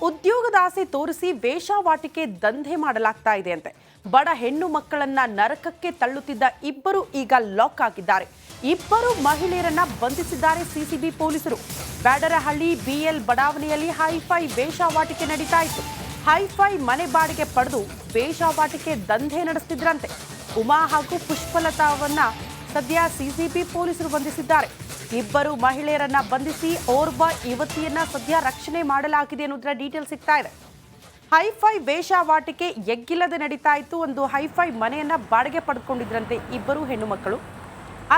ಉದ್ಯೋಗದಾಸೆ ತೋರಿಸಿ ವೇಷವಾಟಿಕೆ ದಂಧೆ ಮಾಡಲಾಗ್ತಾ ಇದೆ ಅಂತೆ. ಬಡ ಹೆಣ್ಣು ಮಕ್ಕಳನ್ನ ನರಕಕ್ಕೆ ತಳ್ಳುತ್ತಿದ್ದ ಇಬ್ಬರು ಈಗ ಲಾಕ್ ಆಗಿದ್ದಾರೆ. ಇಬ್ಬರು ಮಹಿಳೆಯರನ್ನ ಬಂಧಿಸಿದ್ದಾರೆ ಸಿಸಿಬಿ ಪೊಲೀಸರು. ಬ್ಯಾಡರಹಳ್ಳಿ ಬಿಎಲ್ ಬಡಾವಣೆಯಲ್ಲಿ ಹೈಫೈ ವೇಷವಾಟಿಕೆ ನಡೀತಾ ಇತ್ತು. ಹೈಫೈ ಮನೆ ಬಾಡಿಗೆ ಪಡೆದು ವೇಷವಾಟಿಕೆ ದಂಧೆ ನಡೆಸುತ್ತಿದ್ರಂತೆ. ಉಮಾ ಹಾಗೂ ಪುಷ್ಪಲತಾವನ್ನ ಸದ್ಯ ಸಿಸಿಬಿ ಪೊಲೀಸರು ಬಂಧಿಸಿದ್ದಾರೆ. ಇಬ್ಬರು ಮಹಿಳೆಯರನ್ನ ಬಂಧಿಸಿ ಓರ್ವ ಯುವತಿಯನ್ನ ಸದ್ಯ ರಕ್ಷಣೆ ಮಾಡಲಾಗಿದೆ ಅನ್ನೋದರ ಡೀಟೇಲ್ ಸಿಗ್ತಾ ಇದೆ. ಹೈಫೈ ವೇಷವಾಟಿಕೆ ಎಗ್ಗಿಲ್ಲದೆ ನಡೀತಾ ಇತ್ತು. ಒಂದು ಹೈಫೈ ಮನೆಯನ್ನ ಬಾಡಿಗೆ ಪಡೆದುಕೊಂಡಿದ್ರಂತೆ ಇಬ್ಬರು ಹೆಣ್ಣು ಮಕ್ಕಳು.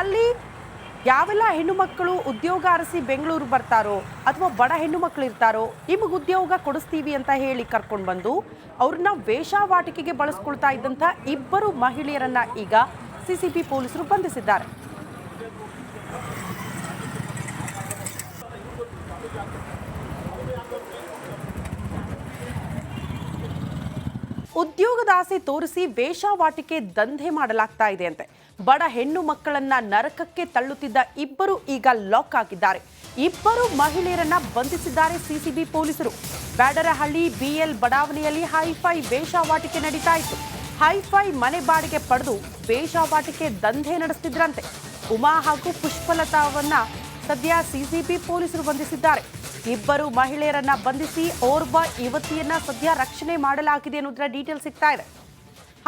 ಅಲ್ಲಿ ಯಾವೆಲ್ಲ ಹೆಣ್ಣು ಮಕ್ಕಳು ಉದ್ಯೋಗ ಅರಸಿ ಬೆಂಗಳೂರು ಬರ್ತಾರೋ ಅಥವಾ ಬಡ ಹೆಣ್ಣು ಮಕ್ಕಳು ಇರ್ತಾರೋ ನಿಮಗೆ ಉದ್ಯೋಗ ಕೊಡಿಸ್ತೀವಿ ಅಂತ ಹೇಳಿ ಕರ್ಕೊಂಡು ಬಂದು ಅವ್ರನ್ನ ವೇಷವಾಟಿಕೆಗೆ ಬಳಸ್ಕೊಳ್ತಾ ಇದ್ದಂಥ ಇಬ್ಬರು ಮಹಿಳೆಯರನ್ನ ಈಗ ಸಿಸಿಬಿ ಪೊಲೀಸರು ಬಂಧಿಸಿದ್ದಾರೆ. ಉದ್ಯೋಗದಾಸೆ ತೋರಿಸಿ ವೇಷವಾಟಿಕೆ ದಂಧೆ ಮಾಡಲಾಗ್ತಾ ಇದೆ ಅಂತೆ. ಬಡ ಹೆಣ್ಣು ಮಕ್ಕಳನ್ನ ನರಕಕ್ಕೆ ತಳ್ಳುತ್ತಿದ್ದ ಇಬ್ಬರು ಈಗ ಲಾಕ್ ಆಗಿದ್ದಾರೆ. ಇಬ್ಬರು ಮಹಿಳೆಯರನ್ನ ಬಂಧಿಸಿದ್ದಾರೆ ಸಿಸಿಬಿ ಪೊಲೀಸರು. ಬ್ಯಾಡರಹಳ್ಳಿ ಬಿಎಲ್ ಬಡಾವಣೆಯಲ್ಲಿ ಹೈಫೈ ವೇಷವಾಟಿಕೆ ನಡೀತಾ ಇತ್ತು. ಹೈಫೈ ಮನೆ ಬಾಡಿಗೆ ಪಡೆದು ವೇಷವಾಟಿಕೆ ದಂಧೆ ನಡೆಸುತ್ತಿದ್ರಂತೆ. ಉಮಾ ಹಾಗೂ ಪುಷ್ಪಲತಾವನ್ನ ಸದ್ಯ ಸಿಸಿಬಿ ಪೊಲೀಸರು ಬಂಧಿಸಿದ್ದಾರೆ. ಇಬ್ಬರು ಮಹಿಳೆಯರನ್ನ ಬಂಧಿಸಿ ಓರ್ವ ಯುವತಿಯನ್ನ ಸದ್ಯ ರಕ್ಷಣೆ ಮಾಡಲಾಗಿದೆ ಅನ್ನೋದರ ಡೀಟೇಲ್ ಸಿಗ್ತಾ ಇದೆ.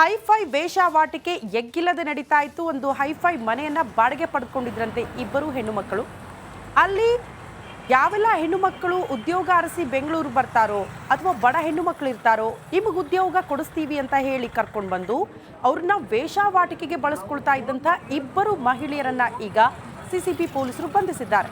ಹೈಫೈ ವೇಷವಾಟಿಕೆ ಎಗ್ಗಿಲ್ಲದೆ ನಡೀತಾ ಇತ್ತು. ಒಂದು ಹೈಫೈ ಮನೆಯನ್ನ ಬಾಡಿಗೆ ಪಡೆದುಕೊಂಡಿದ್ರಂತೆ ಇಬ್ಬರು ಹೆಣ್ಣು ಮಕ್ಕಳು. ಅಲ್ಲಿ ಯಾವೆಲ್ಲ ಹೆಣ್ಣು ಮಕ್ಕಳು ಉದ್ಯೋಗ ಅರಸಿ ಬೆಂಗಳೂರು ಬರ್ತಾರೋ ಅಥವಾ ಬಡ ಹೆಣ್ಣು ಮಕ್ಕಳು ಇರ್ತಾರೋ ನಿಮಗೆ ಉದ್ಯೋಗ ಕೊಡಿಸ್ತೀವಿ ಅಂತ ಹೇಳಿ ಕರ್ಕೊಂಡು ಬಂದು ಅವ್ರನ್ನ ವೇಷವಾಟಿಕೆಗೆ ಬಳಸ್ಕೊಳ್ತಾ ಇದ್ದಂಥ ಇಬ್ಬರು ಮಹಿಳೆಯರನ್ನ ಈಗ ಸಿಸಿಬಿ ಪೊಲೀಸರು ಬಂಧಿಸಿದ್ದಾರೆ.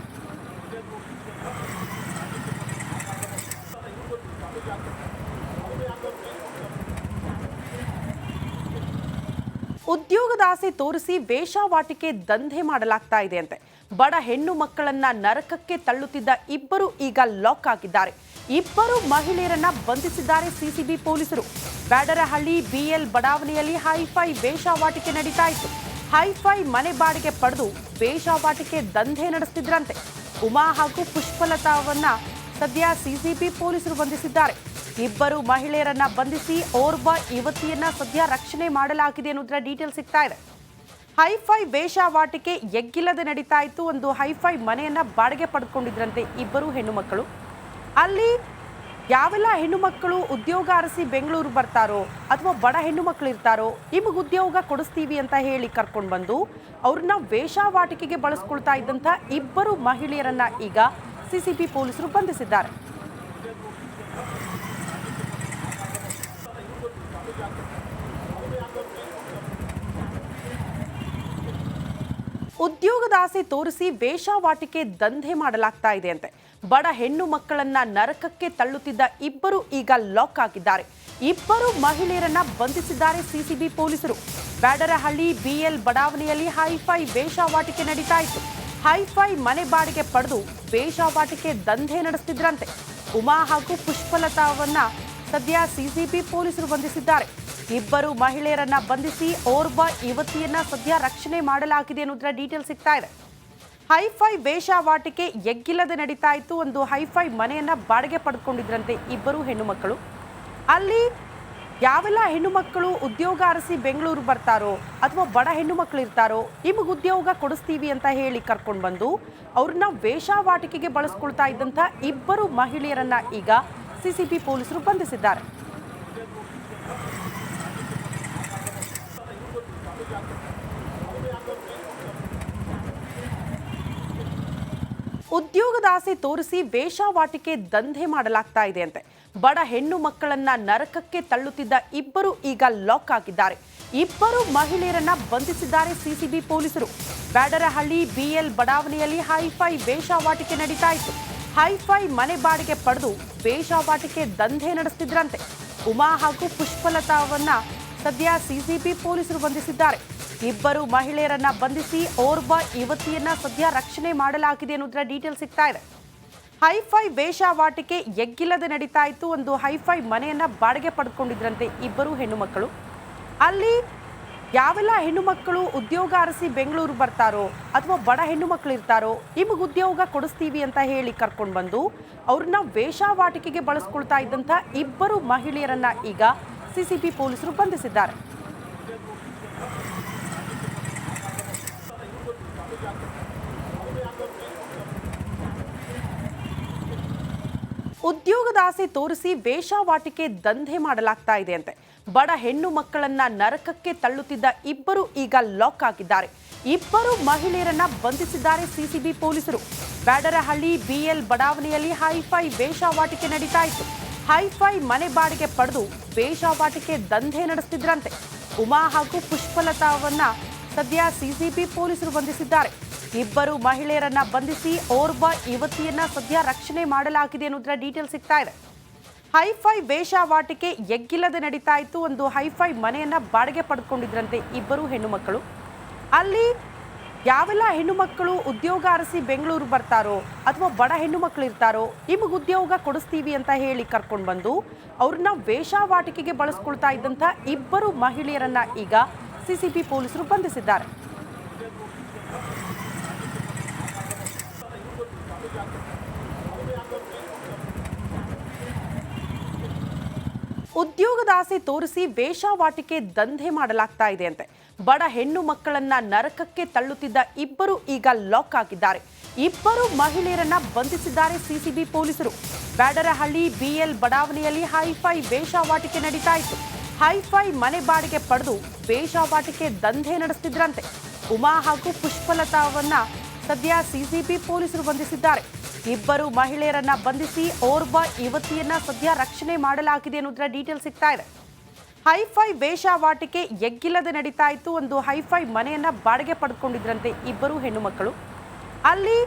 ಉದ್ಯೋಗದಾಸೆ ತೋರಿಸಿ ವೇಷವಾಟಿಕೆ ದಂಧೆ ಮಾಡಲಾಗ್ತಾ ಇದೆ ಅಂತೆ. ಬಡ ಹೆಣ್ಣು ಮಕ್ಕಳನ್ನ ನರಕಕ್ಕೆ ತಳ್ಳುತ್ತಿದ್ದ ಇಬ್ಬರು ಈಗ ಲಾಕ್ ಆಗಿದ್ದಾರೆ. ಇಬ್ಬರು ಮಹಿಳೆಯರನ್ನ ಬಂಧಿಸಿದ್ದಾರೆ ಸಿಸಿಬಿ ಪೊಲೀಸರು. ಬ್ಯಾಡರಹಳ್ಳಿ ಬಿಎಲ್ ಬಡಾವಣೆಯಲ್ಲಿ ಹೈಫೈ ವೇಷವಾಟಿಕೆ ನಡೀತಾ ಇತ್ತು. ಹೈಫೈ ಮನೆ ಬಾಡಿಗೆ ಪಡೆದು ವೇಷವಾಟಿಕೆ ದಂಧೆ ನಡೆಸುತ್ತಿದ್ರಂತೆ. ಉಮಾ ಹಾಗೂ ಪುಷ್ಪಲತಾವನ್ನ ಸದ್ಯ ಸಿಸಿಬಿ ಪೊಲೀಸರು ಬಂಧಿಸಿದ್ದಾರೆ. ಇಬ್ಬರು ಮಹಿಳೆಯರನ್ನ ಬಂಧಿಸಿ ಓರ್ವ ಯುವತಿಯನ್ನ ಸದ್ಯ ರಕ್ಷಣೆ ಮಾಡಲಾಗಿದೆ ಅನ್ನೋದರ ಡೀಟೇಲ್ ಸಿಗ್ತಾ ಇದೆ. ಹೈಫೈ ವೇಷವಾಟಿಕೆ ಎಗ್ಗಿಲ್ಲದೆ ನಡೀತಾ ಇತ್ತು. ಒಂದು ಹೈಫೈ ಮನೆಯನ್ನ ಬಾಡಿಗೆ ಪಡೆದುಕೊಂಡಿದ್ರಂತೆ ಇಬ್ಬರು ಹೆಣ್ಣು ಮಕ್ಕಳು. ಅಲ್ಲಿ ಯಾವೆಲ್ಲ ಹೆಣ್ಣು ಮಕ್ಕಳು ಉದ್ಯೋಗ ಅರಸಿ ಬೆಂಗಳೂರು ಬರ್ತಾರೋ ಅಥವಾ ಬಡ ಹೆಣ್ಣು ಮಕ್ಕಳು ಇರ್ತಾರೋ ನಿಮಗೆ ಉದ್ಯೋಗ ಕೊಡಿಸ್ತೀವಿ ಅಂತ ಹೇಳಿ ಕರ್ಕೊಂಡು ಬಂದು ಅವ್ರನ್ನ ವೇಷವಾಟಿಕೆಗೆ ಬಳಸ್ಕೊಳ್ತಾ ಇದ್ದಂಥ ಇಬ್ಬರು ಮಹಿಳೆಯರನ್ನ ಈಗ ಸಿಸಿಬಿ ಪೊಲೀಸರು ಬಂಧಿಸಿದ್ದಾರೆ. ಉದ್ಯೋಗದಾಸೆ ತೋರಿಸಿ ವೇಷವಾಟಿಕೆ ದಂಧೆ ಮಾಡಲಾಗ್ತಾ ಇದೆ ಅಂತೆ. ಬಡ ಹೆಣ್ಣು ಮಕ್ಕಳನ್ನ ನರಕಕ್ಕೆ ತಳ್ಳುತ್ತಿದ್ದ ಇಬ್ಬರು ಈಗ ಲಾಕ್ ಆಗಿದ್ದಾರೆ. ಇಬ್ಬರು ಮಹಿಳೆಯರನ್ನ ಬಂಧಿಸಿದ್ದಾರೆ ಸಿಸಿಬಿ ಪೊಲೀಸರು. ಬ್ಯಾಡರಹಳ್ಳಿ ಬಿಎಲ್ ಬಡಾವಣೆಯಲ್ಲಿ ಹೈಫೈ ವೇಷವಾಟಿಕೆ ನಡೀತಾ ಇತ್ತು. ಹೈಫೈ ಮನೆ ಬಾಡಿಗೆ ಪಡೆದು ವೇಷವಾಟಿಕೆ ದಂಧೆ ನಡೆಸುತ್ತಿದ್ರಂತೆ. ಉಮಾ ಹಾಗೂ ಪುಷ್ಪಲತಾವನ್ನ ಸದ್ಯ ಸಿಸಿಬಿ ಪೊಲೀಸರು ಬಂಧಿಸಿದ್ದಾರೆ. ಇಬ್ಬರು ಮಹಿಳೆಯರನ್ನ ಬಂಧಿಸಿ ಓರ್ವ ಯುವತಿಯನ್ನ ಸದ್ಯ ರಕ್ಷಣೆ ಮಾಡಲಾಗಿದೆ ಅನ್ನೋದರ ಡೀಟೇಲ್ ಸಿಗ್ತಾ ಇದೆ. ಹೈಫೈ ವೇಷವಾಟಿಕೆ ಎಗ್ಗಿಲ್ಲದೆ ನಡೀತಾ ಇತ್ತು. ಒಂದು ಹೈಫೈ ಮನೆಯನ್ನ ಬಾಡಿಗೆ ಪಡೆದುಕೊಂಡಿದ್ರಂತೆ ಇಬ್ಬರು ಹೆಣ್ಣು ಮಕ್ಕಳು. ಅಲ್ಲಿ ಯಾವೆಲ್ಲ ಹೆಣ್ಣು ಮಕ್ಕಳು ಉದ್ಯೋಗ ಅರಸಿ ಬೆಂಗಳೂರು ಬರ್ತಾರೋ ಅಥವಾ ಬಡ ಹೆಣ್ಣು ಮಕ್ಕಳು ಇರ್ತಾರೋ ನಿಮಗೆ ಉದ್ಯೋಗ ಕೊಡಿಸ್ತೀವಿ ಅಂತ ಹೇಳಿ ಕರ್ಕೊಂಡು ಬಂದು ಅವ್ರನ್ನ ವೇಷವಾಟಿಕೆಗೆ ಬಳಸ್ಕೊಳ್ತಾ ಇದ್ದಂಥ ಇಬ್ಬರು ಮಹಿಳೆಯರನ್ನ ಈಗ ಸಿಸಿಬಿ ಪೊಲೀಸರು ಬಂಧಿಸಿದ್ದಾರೆ. ಉದ್ಯೋಗದಾಸೆ ತೋರಿಸಿ ವೇಷವಾಟಿಕೆ ದಂಧೆ ಮಾಡಲಾಗ್ತಾ ಇದೆ ಅಂತೆ. ಬಡ ಹೆಣ್ಣು ಮಕ್ಕಳನ್ನ ನರಕಕ್ಕೆ ತಳ್ಳುತ್ತಿದ್ದ ಇಬ್ಬರು ಈಗ ಲಾಕ್ ಆಗಿದ್ದಾರೆ. ಇಬ್ಬರು ಮಹಿಳೆಯರನ್ನ ಬಂಧಿಸಿದ್ದಾರೆ ಸಿಸಿಬಿ ಪೊಲೀಸರು. ಬ್ಯಾಡರಹಳ್ಳಿ ಬಿಎಲ್ ಬಡಾವಣೆಯಲ್ಲಿ ಹೈಫೈ ವೇಷವಾಟಿಕೆ ನಡೀತಾ ಇತ್ತು. ಹೈಫೈ ಮನೆ ಬಾಡಿಗೆ ಪಡೆದು ವೇಷವಾಟಿಕೆ ದಂಧೆ ನಡೆಸುತ್ತಿದ್ರಂತೆ. ಉಮಾ ಹಾಗೂ ಪುಷ್ಪಲತಾವನ್ನ ಸದ್ಯ ಸಿಸಿಬಿ ಪೊಲೀಸರು ಬಂಧಿಸಿದ್ದಾರೆ. ಇಬ್ಬರು ಮಹಿಳೆಯರನ್ನ ಬಂಧಿಸಿ ಓರ್ವ ಯುವತಿಯನ್ನ ಸದ್ಯ ರಕ್ಷಣೆ ಮಾಡಲಾಗಿದೆ ಅನ್ನೋದರ ಡೀಟೇಲ್ ಸಿಗ್ತಾ ಇದೆ. ಹೈಫೈ ವೇಷವಾಟಿಕೆ ಎಗ್ಗಿಲ್ಲದೆ ನಡೀತಾ ಇತ್ತು. ಒಂದು ಹೈಫೈ ಮನೆಯನ್ನ ಬಾಡಿಗೆ ಪಡೆದುಕೊಂಡಿದ್ರಂತೆ ಇಬ್ಬರು ಹೆಣ್ಣು ಮಕ್ಕಳು. ಅಲ್ಲಿ ಯಾವೆಲ್ಲ ಹೆಣ್ಣು ಮಕ್ಕಳು ಉದ್ಯೋಗ ಅರಸಿ ಬೆಂಗಳೂರು ಬರ್ತಾರೋ ಅಥವಾ ಬಡ ಹೆಣ್ಣು ಮಕ್ಕಳು ಇರ್ತಾರೋ ನಿಮಗೆ ಉದ್ಯೋಗ ಕೊಡಿಸ್ತೀವಿ ಅಂತ ಹೇಳಿ ಕರ್ಕೊಂಡು ಬಂದು ಅವ್ರನ್ನ ವೇಷಾವಾಟಿಕೆಗೆ ಬಳಸ್ಕೊಳ್ತಾ ಇದ್ದಂಥ ಇಬ್ಬರು ಮಹಿಳೆಯರನ್ನ ಈಗ ಸಿಸಿಬಿ ಪೊಲೀಸರು ಬಂಧಿಸಿದ್ದಾರೆ. ಉದ್ಯೋಗದ ಆಸೆ ತೋರಿಸಿ ವೇಷಾವಾಟಿಕೆ ದಂಧೆ ಮಾಡಲಾಗ್ತಾ ಇದೆ ಅಂತೆ. ಬಡ ಹೆಣ್ಣು ಮಕ್ಕಳನ್ನ ನರಕಕ್ಕೆ ತಳ್ಳುತ್ತಿದ್ದ ಇಬ್ಬರು ಈಗ ಲಾಕ್ ಆಗಿದ್ದಾರೆ. ಇಬ್ಬರು ಮಹಿಳೆಯರನ್ನ ಬಂಧಿಸಿದ್ದಾರೆ ಸಿಸಿಬಿ ಪೊಲೀಸರು. ಬ್ಯಾಡರಹಳ್ಳಿ ಬಿಎಲ್ ಬಡಾವಣೆಯಲ್ಲಿ ಹೈಫೈ ವೇಷಾವಾಟಿಕೆ ನಡೀತಾ ಇತ್ತು. ಹೈಫೈ ಮನೆ ಬಾಡಿಗೆ ಪಡೆದು ವೇಷಾವಾಟಿಕೆ ದಂಧೆ ನಡೆಸ್ತಿದ್ರಂತೆ. ಉಮಾ ಹಾಗೂ ಪುಷ್ಪಲತಾವನ್ನ ಸದ್ಯ ಸಿಸಿಬಿ ಪೊಲೀಸರು ಬಂಧಿಸಿದ್ದಾರೆ. ಇಬ್ಬರು ಮಹಿಳೆಯರನ್ನ ಬಂಧಿಸಿ ಓರ್ವ ಯುವತಿಯನ್ನ ಸದ್ಯ ರಕ್ಷಣೆ ಮಾಡಲಾಗಿದೆ ಅನ್ನೋದರ ಡೀಟೇಲ್ ಸಿಗ್ತಾ ಇದೆ. ಹೈಫೈ ವೇಷಾವಾಟಿಕೆ ಎಗ್ಗಿಲ್ಲದೆ ನಡೀತಾ ಇತ್ತು. ಒಂದು ಹೈಫೈ ಮನೆಯನ್ನ ಬಾಡಿಗೆ ಪಡೆದುಕೊಂಡಿದ್ರಂತೆ ಇಬ್ಬರು ಹೆಣ್ಣು ಮಕ್ಕಳು. ಅಲ್ಲಿ ಯಾವೆಲ್ಲ ಹೆಣ್ಣು ಮಕ್ಕಳು ಉದ್ಯೋಗ ಅರಸಿ ಬೆಂಗಳೂರು ಬರ್ತಾರೋ ಅಥವಾ ಬಡ ಹೆಣ್ಣು ಮಕ್ಕಳು ಇರ್ತಾರೋ ನಿಮಗೆ ಉದ್ಯೋಗ ಕೊಡಿಸ್ತೀವಿ ಅಂತ ಹೇಳಿ ಕರ್ಕೊಂಡು ಬಂದು ಅವ್ರನ್ನ ವೇಷಾವಾಟಿಕೆಗೆ ಬಳಸ್ಕೊಳ್ತಾ ಇದ್ದಂಥ ಇಬ್ಬರು ಮಹಿಳೆಯರನ್ನ ಈಗ ಸಿಸಿಬಿ ಪೊಲೀಸರು ಬಂಧಿಸಿದ್ದಾರೆ. ಉದ್ಯೋಗದ ಆಸೆ ತೋರಿಸಿ ವೇಷಾವಾಟಿಕೆ ದಂಧೆ ಮಾಡಲಾಗ್ತಾ ಇದೆ ಅಂತೆ. ಬಡ ಹೆಣ್ಣು ಮಕ್ಕಳನ್ನ ನರಕಕ್ಕೆ ತಳ್ಳುತ್ತಿದ್ದ ಇಬ್ಬರು ಈಗ ಲಾಕ್ ಆಗಿದ್ದಾರೆ. ಇಬ್ಬರು ಮಹಿಳೆಯರನ್ನ ಬಂಧಿಸಿದ್ದಾರೆ ಸಿಸಿಬಿ ಪೊಲೀಸರು. ಬ್ಯಾಡರಹಳ್ಳಿ ಬಿಎಲ್ ಬಡಾವಣೆಯಲ್ಲಿ ಹೈಫೈ ವೇಷಾವಾಟಿಕೆ ನಡೀತಾ ಇತ್ತು. ಹೈಫೈ ಮನೆ ಬಾಡಿಗೆ ಪಡೆದು ವೇಷಾವಾಟಿಕೆ ದಂಧೆ ನಡೆಸ್ತಿದ್ರಂತೆ. ಉಮಾ ಹಾಗೂ ಪುಷ್ಪಲತಾವನ್ನ ಸದ್ಯ ಸಿಸಿಬಿ ಪೊಲೀಸರು ಬಂಧಿಸಿದ್ದಾರೆ. ಇಬ್ಬರು ಮಹಿಳೆಯರನ್ನ ಬಂಧಿಸಿ ಓರ್ವ ಯುವತಿಯನ್ನ ಸದ್ಯ ರಕ್ಷಣೆ ಮಾಡಲಾಗಿದೆ ಅನ್ನೋದರ ಡೀಟೇಲ್ ಸಿಗ್ತಾ ಇದೆ. ಹೈಫೈ ವೇಷಾವಾಟಿಕೆ ಎಗ್ಗಿಲ್ಲದೆ ನಡೀತಾ ಇತ್ತು. ಒಂದು ಹೈಫೈ ಮನೆಯನ್ನ ಬಾಡಿಗೆ ಪಡೆದುಕೊಂಡಿದ್ರಂತೆ ಇಬ್ಬರು ಹೆಣ್ಣು ಮಕ್ಕಳು. ಅಲ್ಲಿ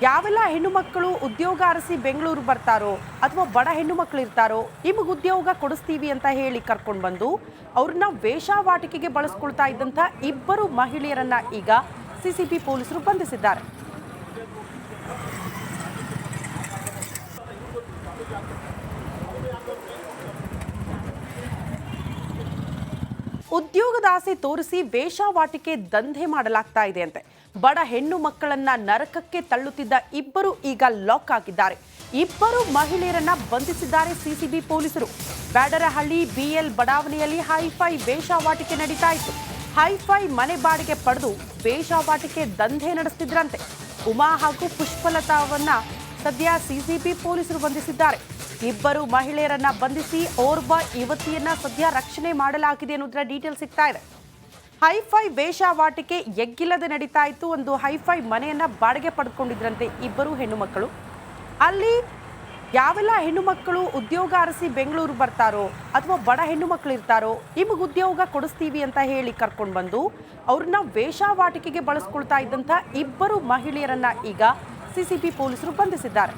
ಯಾವೆಲ್ಲ ಹೆಣ್ಣು ಮಕ್ಕಳು ಉದ್ಯೋಗ ಅರಸಿ ಬೆಂಗಳೂರು ಬರ್ತಾರೋ ಅಥವಾ ಬಡ ಹೆಣ್ಣು ಮಕ್ಕಳು ಇರ್ತಾರೋ ನಿಮಗೆ ಉದ್ಯೋಗ ಕೊಡಿಸ್ತೀವಿ ಅಂತ ಹೇಳಿ ಕರ್ಕೊಂಡು ಬಂದು ಅವ್ರನ್ನ ವೇಷಾವಾಟಿಕೆಗೆ ಬಳಸ್ಕೊಳ್ತಾ ಇದ್ದಂಥ ಇಬ್ಬರು ಮಹಿಳೆಯರನ್ನ ಈಗ ಸಿಸಿಬಿ ಪೊಲೀಸರು ಬಂಧಿಸಿದ್ದಾರೆ. ಉದ್ಯೋಗದ ಆಸೆ ತೋರಿಸಿ ವೇಷಾವಾಟಿಕೆ ದಂಧೆ ಮಾಡಲಾಗ್ತಾ ಇದೆ ಅಂತೆ. ಬಡ ಹೆಣ್ಣು ಮಕ್ಕಳನ್ನ ನರಕಕ್ಕೆ ತಳ್ಳುತ್ತಿದ್ದ ಇಬ್ಬರು ಈಗ ಲಾಕ್ ಆಗಿದ್ದಾರೆ. ಇಬ್ಬರು ಮಹಿಳೆಯರನ್ನ ಬಂಧಿಸಿದ್ದಾರೆ ಸಿಸಿಬಿ ಪೊಲೀಸರು. ಬ್ಯಾಡರಹಳ್ಳಿ ಬಿಎಲ್ ಬಡಾವಣೆಯಲ್ಲಿ ಹೈಫೈ ವೇಷಾವಾಟಿಕೆ ನಡೀತಾ ಇತ್ತು. ಹೈಫೈ ಮನೆ ಬಾಡಿಗೆ ಪಡೆದು ವೇಷಾವಾಟಿಕೆ ದಂಧೆ ನಡೆಸ್ತಿದ್ರಂತೆ. ಉಮಾ ಹಾಗೂ ಪುಷ್ಪಲತಾವನ್ನ ಸದ್ಯ ಸಿಸಿಬಿ ಪೊಲೀಸರು ಬಂಧಿಸಿದ್ದಾರೆ. ಇಬ್ಬರು ಮಹಿಳೆಯರನ್ನ ಬಂಧಿಸಿ ಓರ್ವ ಯುವತಿಯನ್ನ ಸದ್ಯ ರಕ್ಷಣೆ ಮಾಡಲಾಗಿದೆ ಅನ್ನೋದರ ಡೀಟೇಲ್ ಸಿಗ್ತಾ ಇದೆ. ಹೈಫೈ ವೇಷಾವಾಟಿಕೆ ಎಗ್ಗಿಲ್ಲದೆ ನಡೀತಾ ಇತ್ತು. ಒಂದು ಹೈಫೈ ಮನೆಯನ್ನ ಬಾಡಿಗೆ ಪಡೆದುಕೊಂಡಿದ್ರಂತೆ ಇಬ್ಬರು ಹೆಣ್ಣು ಮಕ್ಕಳು. ಅಲ್ಲಿ ಯಾವೆಲ್ಲ ಹೆಣ್ಣು ಮಕ್ಕಳು ಉದ್ಯೋಗ ಅರಸಿ ಬೆಂಗಳೂರು ಬರ್ತಾರೋ ಅಥವಾ ಬಡ ಹೆಣ್ಣು ಮಕ್ಕಳು ಇರ್ತಾರೋ ನಿಮಗೆ ಉದ್ಯೋಗ ಕೊಡಿಸ್ತೀವಿ ಅಂತ ಹೇಳಿ ಕರ್ಕೊಂಡು ಬಂದು ಅವ್ರನ್ನ ವೇಷಾವಾಟಿಕೆಗೆ ಬಳಸ್ಕೊಳ್ತಾ ಇದ್ದಂಥ ಇಬ್ಬರು ಮಹಿಳೆಯರನ್ನ ಈಗ ಸಿಸಿಬಿ ಪೊಲೀಸರು ಬಂಧಿಸಿದ್ದಾರೆ.